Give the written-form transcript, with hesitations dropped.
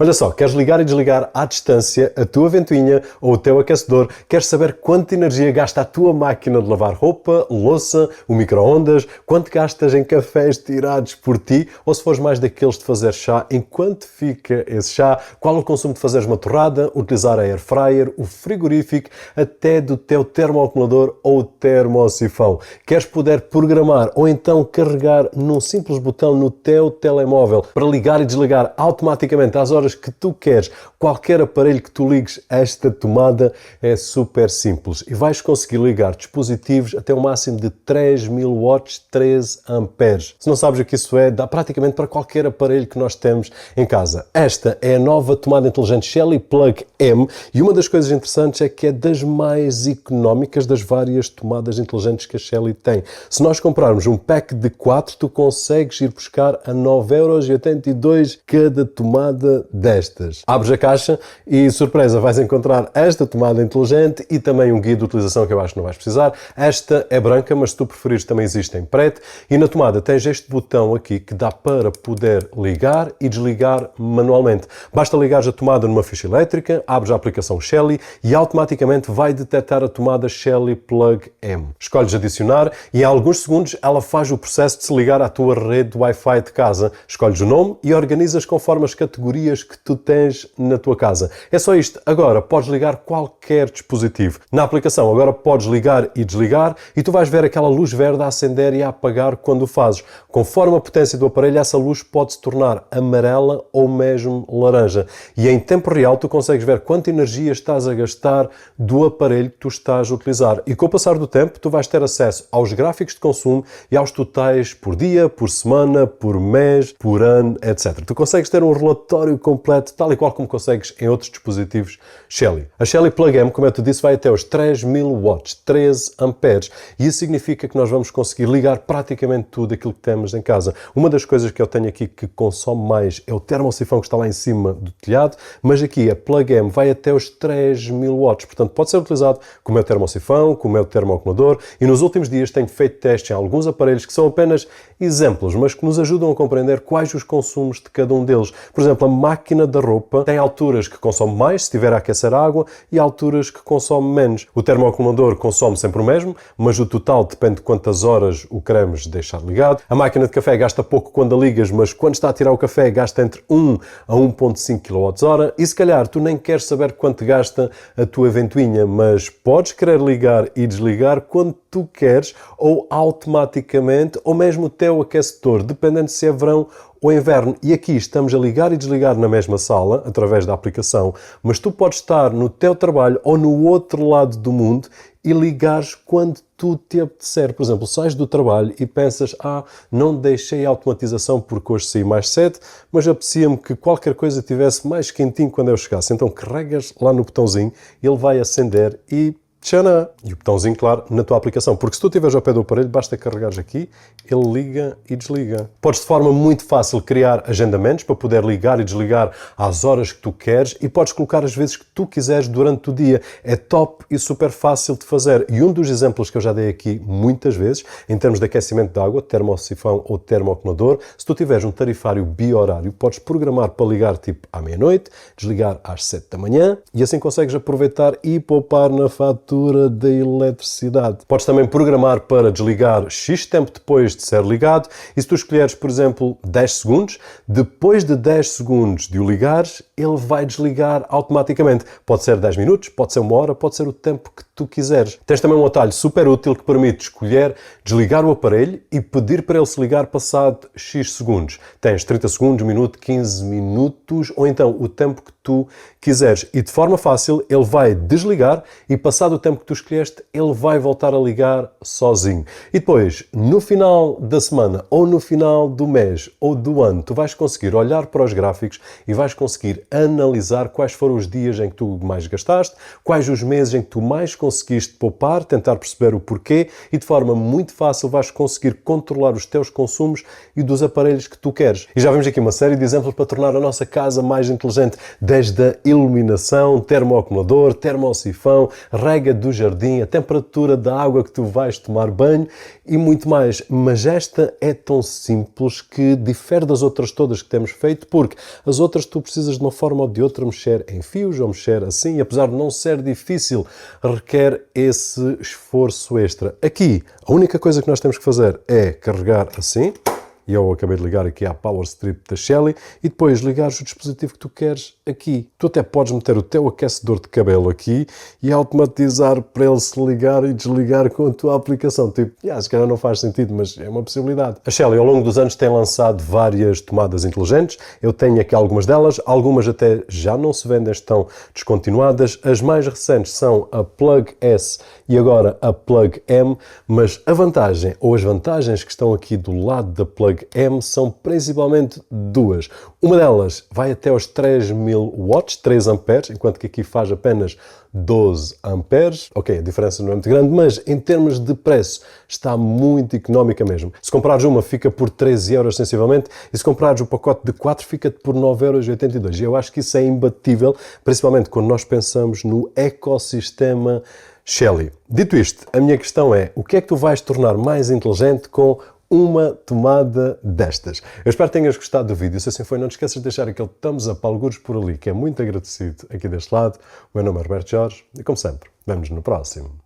Olha só, queres ligar e desligar à distância a tua ventoinha ou o teu aquecedor? Queres saber quanta energia gasta a tua máquina de lavar roupa, louça, o micro-ondas? Quanto gastas em cafés tirados por ti? Ou se fores mais daqueles de fazer chá, enquanto fica esse chá? Qual o consumo de fazeres uma torrada, utilizar a air fryer, o frigorífico, até do teu termoacumulador ou termosifão? Queres poder programar ou então carregar num simples botão no teu telemóvel para ligar e desligar automaticamente às horas que tu queres, qualquer aparelho que tu ligues a esta tomada é super simples e vais conseguir ligar dispositivos até um máximo de 3000 watts, 13 amperes. Se não sabes o que isso é, dá praticamente para qualquer aparelho que nós temos em casa. Esta é a nova tomada inteligente Shelly Plug M e uma das coisas interessantes é que é das mais económicas das várias tomadas inteligentes que a Shelly tem. Se nós comprarmos um pack de 4, tu consegues ir buscar a 9,82€ cada tomada destas. Abres a caixa e, surpresa, vais encontrar esta tomada inteligente e também um guia de utilização que eu acho que não vais precisar. Esta é branca, mas se tu preferires também existe em preto. E na tomada tens este botão aqui que dá para poder ligar e desligar manualmente. Basta ligares a tomada numa ficha elétrica, abres a aplicação Shelly e automaticamente vai detectar a tomada Shelly Plug M. Escolhes adicionar e em alguns segundos ela faz o processo de se ligar à tua rede Wi-Fi de casa. Escolhes o nome e organizas conforme as categorias que tu tens na tua casa. É só isto. Agora podes ligar qualquer dispositivo. Na aplicação agora podes ligar e desligar e tu vais ver aquela luz verde a acender e a apagar quando o fazes. Conforme a potência do aparelho, essa luz pode se tornar amarela ou mesmo laranja. E em tempo real tu consegues ver quanta energia estás a gastar do aparelho que tu estás a utilizar. E com o passar do tempo tu vais ter acesso aos gráficos de consumo e aos totais por dia, por semana, por mês, por ano, etc. Tu consegues ter um relatório completo, tal e qual como consegues em outros dispositivos Shelly. A Shelly Plug M, como eu te disse, vai até os 3000 watts, 13 amperes, e isso significa que nós vamos conseguir ligar praticamente tudo aquilo que temos em casa. Uma das coisas que eu tenho aqui que consome mais é o termosifão que está lá em cima do telhado, mas aqui a Plug M vai até os 3000 watts, portanto pode ser utilizado como é o termosifão, como é o termoacumulador, e nos últimos dias tenho feito testes em alguns aparelhos que são apenas exemplos, mas que nos ajudam a compreender quais os consumos de cada um deles. Por exemplo, a máquina da roupa tem alturas que consome mais, se estiver a aquecer a água, e alturas que consome menos. O termoacumulador consome sempre o mesmo, mas o total depende de quantas horas o queremos deixar ligado. A máquina de café gasta pouco quando a ligas, mas quando está a tirar o café gasta entre 1 a 1,5 kWh. E se calhar tu nem queres saber quanto gasta a tua ventoinha, mas podes querer ligar e desligar quando tu queres, ou automaticamente, ou mesmo o teu aquecedor, dependendo se é verão ou inverno. E aqui estamos a ligar e desligar na mesma sala, através da aplicação, mas tu podes estar no teu trabalho ou no outro lado do mundo e ligares quando tu te apetecer. Por exemplo, sais do trabalho e pensas, não deixei a automatização porque hoje saí mais cedo, mas apetecia-me que qualquer coisa tivesse mais quentinho quando eu chegasse. Então carregas lá no botãozinho, ele vai acender e tcharam! E o botãozinho, claro, na tua aplicação. Porque se tu estiveres ao pé do aparelho, basta carregares aqui, ele liga e desliga. Podes de forma muito fácil criar agendamentos para poder ligar e desligar às horas que tu queres e podes colocar as vezes que tu quiseres durante o dia. É top e super fácil de fazer. E um dos exemplos que eu já dei aqui muitas vezes, em termos de aquecimento de água, termosifão ou termoacumulador, se tu tiveres um tarifário bi-horário, podes programar para ligar tipo à meia-noite, desligar às 7 da manhã e assim consegues aproveitar e poupar na fatura da eletricidade. Podes também programar para desligar X tempo depois de ser ligado e se tu escolheres, por exemplo, 10 segundos, depois de 10 segundos de o ligares, ele vai desligar automaticamente. Pode ser 10 minutos, pode ser 1 hora, pode ser o tempo que tu quiseres. Tens também um atalho super útil que permite escolher desligar o aparelho e pedir para ele se ligar passado X segundos. Tens 30 segundos, 1 minuto, 15 minutos ou então o tempo que tu quiseres. E de forma fácil ele vai desligar e passado o tempo que tu escolheste, ele vai voltar a ligar sozinho. E depois, no final da semana ou no final do mês ou do ano, tu vais conseguir olhar para os gráficos e vais conseguir analisar quais foram os dias em que tu mais gastaste, quais os meses em que tu mais conseguiste poupar, tentar perceber o porquê e de forma muito fácil vais conseguir controlar os teus consumos e dos aparelhos que tu queres. E já vimos aqui uma série de exemplos para tornar a nossa casa mais inteligente, desde a iluminação, termoacumulador, termosifão, rega do jardim, a temperatura da água que tu vais tomar banho e muito mais. Mas esta é tão simples que difere das outras todas que temos feito, porque as outras tu precisas de uma forma ou de outra mexer em fios ou mexer assim, e apesar de não ser difícil, requer esse esforço extra. Aqui, a única coisa que nós temos que fazer é carregar assim, e eu acabei de ligar aqui à Power Strip da Shelly, e depois ligares o dispositivo que tu queres aqui. Tu até podes meter o teu aquecedor de cabelo aqui e automatizar para ele se ligar e desligar com a tua aplicação. Tipo, se calhar não faz sentido, mas é uma possibilidade. A Shelly ao longo dos anos tem lançado várias tomadas inteligentes. Eu tenho aqui algumas delas, algumas até já não se vendem, estão descontinuadas. As mais recentes são a Plug S e agora a Plug M, mas a vantagem, ou as vantagens que estão aqui do lado da Plug M são principalmente duas. Uma delas vai até aos 3000 watts, 3 amperes, enquanto que aqui faz apenas 12 amperes. Ok, a diferença não é muito grande, mas em termos de preço está muito económica mesmo. Se comprares uma fica por 13 euros sensivelmente, e se comprares o pacote de 4 fica por 9,82 euros. Eu acho que isso é imbatível, principalmente quando nós pensamos no ecossistema Shelly. Dito isto, a minha questão é, o que é que tu vais tornar mais inteligente com uma tomada destas? Eu espero que tenhas gostado do vídeo. Se assim foi, não te esqueças de deixar aquele thumbs up, algures por ali, que é muito agradecido aqui deste lado. O meu nome é Roberto Jorge e, como sempre, vemo-nos no próximo.